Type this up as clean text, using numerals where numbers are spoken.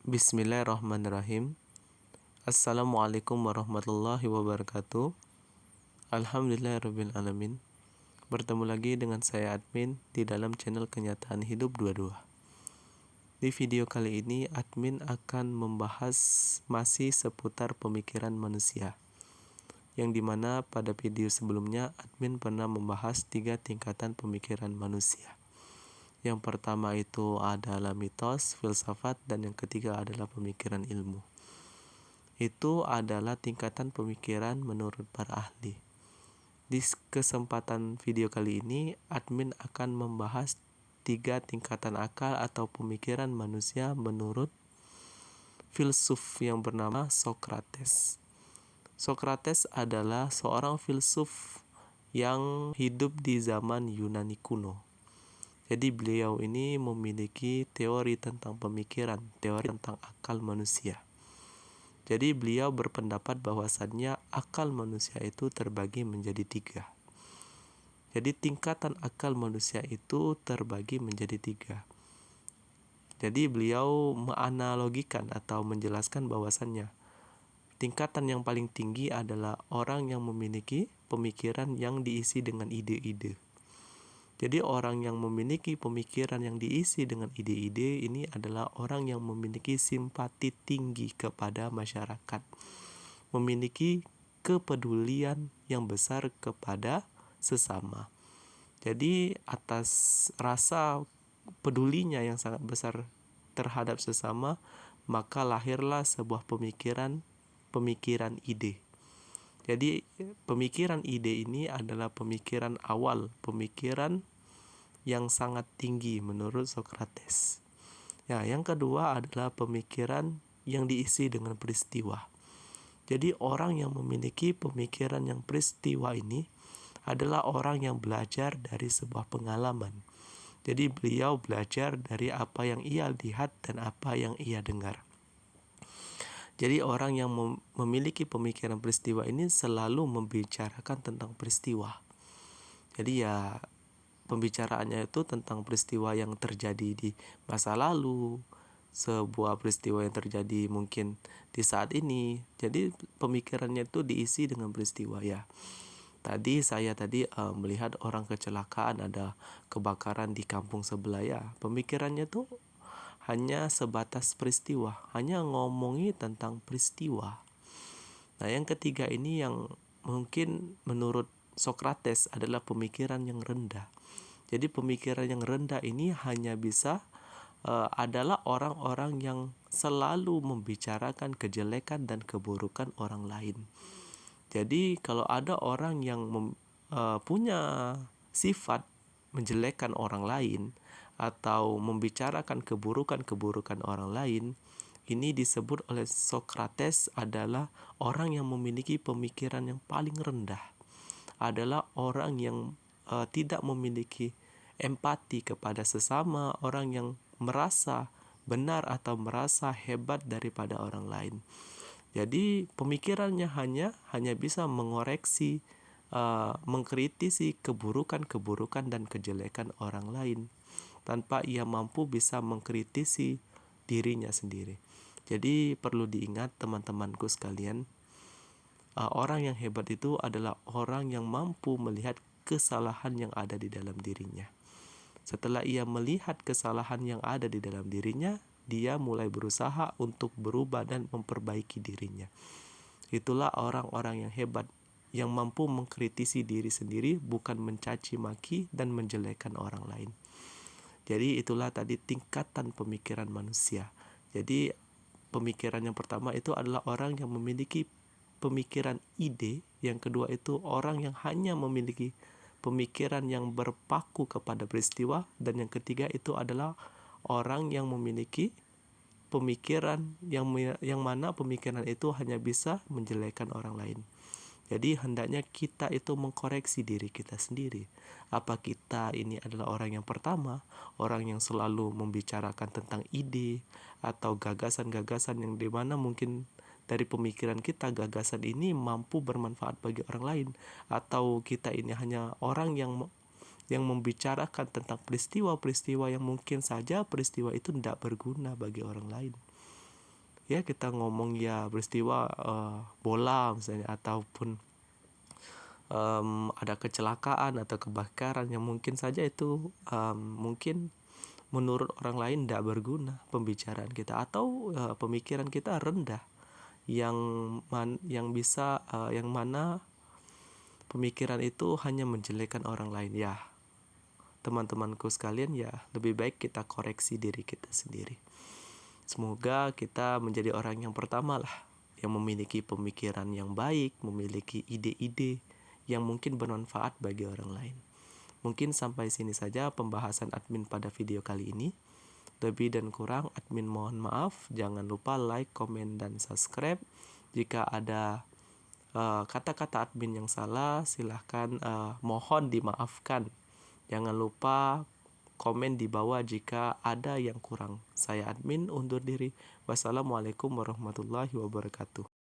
Bismillahirrahmanirrahim. Assalamualaikum warahmatullahi wabarakatuh. Alhamdulillahirrabbilalamin. Bertemu lagi dengan saya admin di dalam channel Kenyataan Hidup 22. Di video kali ini admin akan membahas masih seputar pemikiran manusia, yang dimana pada video sebelumnya admin pernah membahas 3 tingkatan pemikiran manusia. Yang pertama itu adalah mitos, filsafat, dan yang ketiga adalah pemikiran ilmu. Itu adalah tingkatan pemikiran menurut para ahli. Di kesempatan video kali ini, admin akan membahas 3 tingkatan akal atau pemikiran manusia menurut filsuf yang bernama Socrates. Socrates adalah seorang filsuf yang hidup di zaman Yunani kuno. Jadi beliau ini memiliki teori tentang pemikiran, teori tentang akal manusia. Jadi beliau berpendapat bahwasannya akal manusia itu terbagi menjadi 3. Jadi tingkatan akal manusia itu terbagi menjadi 3. Jadi beliau menganalogikan atau menjelaskan bahwasannya tingkatan yang paling tinggi adalah orang yang memiliki pemikiran yang diisi dengan ide-ide. Jadi orang yang memiliki pemikiran yang diisi dengan ide-ide ini adalah orang yang memiliki simpati tinggi kepada masyarakat, memiliki kepedulian yang besar kepada sesama. Jadi atas rasa pedulinya yang sangat besar terhadap sesama, maka lahirlah sebuah pemikiran ide. Jadi pemikiran ide ini adalah pemikiran awal, pemikiran yang sangat tinggi menurut Socrates. Ya, yang kedua adalah pemikiran yang diisi dengan peristiwa. Jadi orang yang memiliki pemikiran yang peristiwa ini adalah orang yang belajar dari sebuah pengalaman. Jadi beliau belajar dari apa yang ia lihat dan apa yang ia dengar. Jadi orang yang memiliki pemikiran peristiwa ini selalu membicarakan tentang peristiwa. Jadi ya pembicaraannya itu tentang peristiwa yang terjadi di masa lalu, sebuah peristiwa yang terjadi mungkin di saat ini. Jadi pemikirannya itu diisi dengan peristiwa ya. Saya melihat orang kecelakaan, ada kebakaran di kampung sebelah ya. Pemikirannya tuh hanya sebatas peristiwa, hanya ngomongi tentang peristiwa. Nah, yang ketiga ini yang mungkin menurut Socrates adalah pemikiran yang rendah. Jadi pemikiran yang rendah ini hanya bisa adalah orang-orang yang selalu membicarakan kejelekan dan keburukan orang lain. Jadi kalau ada orang yang punya sifat menjelekkan orang lain atau membicarakan keburukan-keburukan orang lain, ini disebut oleh Socrates adalah orang yang memiliki pemikiran yang paling rendah, adalah orang yang tidak memiliki empati kepada sesama, orang yang merasa benar atau merasa hebat daripada orang lain. Jadi pemikirannya hanya bisa mengoreksi, mengkritisi keburukan-keburukan dan kejelekan orang lain, tanpa ia mampu bisa mengkritisi dirinya sendiri. Jadi perlu diingat teman-temanku sekalian, orang yang hebat itu adalah orang yang mampu melihat kesalahan yang ada di dalam dirinya. Setelah ia melihat kesalahan yang ada di dalam dirinya, dia mulai berusaha untuk berubah dan memperbaiki dirinya. Itulah orang-orang yang hebat, yang mampu mengkritisi diri sendiri, bukan mencaci maki dan menjelekkan orang lain. Jadi itulah tadi tingkatan pemikiran manusia. Jadi pemikiran yang pertama itu adalah orang yang memiliki pemikiran ide. Yang kedua itu orang yang hanya memiliki pemikiran yang berpaku kepada peristiwa. Dan yang ketiga itu adalah orang yang memiliki pemikiran yang mana pemikiran itu hanya bisa menjelekkan orang lain. Jadi hendaknya kita itu mengkoreksi diri kita sendiri. Apa kita ini adalah orang yang pertama, orang yang selalu membicarakan tentang ide atau gagasan-gagasan yang dimana mungkin dari pemikiran kita gagasan ini mampu bermanfaat bagi orang lain, atau kita ini hanya orang yang membicarakan tentang peristiwa-peristiwa yang mungkin saja peristiwa itu tidak berguna bagi orang lain. ya kita ngomong ya peristiwa bola misalnya, ataupun ada kecelakaan atau kebakaran yang mungkin saja itu mungkin menurut orang lain tidak berguna pembicaraan kita, atau pemikiran kita rendah, yang mana pemikiran itu hanya menjelekkan orang lain. Ya, teman-temanku sekalian, ya lebih baik kita koreksi diri kita sendiri. Semoga kita menjadi orang yang pertama lah yang memiliki pemikiran yang baik, memiliki ide-ide yang mungkin bermanfaat bagi orang lain. Mungkin sampai sini saja pembahasan admin pada video kali ini. Lebih dan kurang admin mohon maaf. Jangan lupa like, komen, dan subscribe. Jika ada kata-kata admin yang salah, silahkan mohon dimaafkan. Jangan lupa komen di bawah jika ada yang kurang. Saya admin undur diri. Wassalamualaikum warahmatullahi wabarakatuh.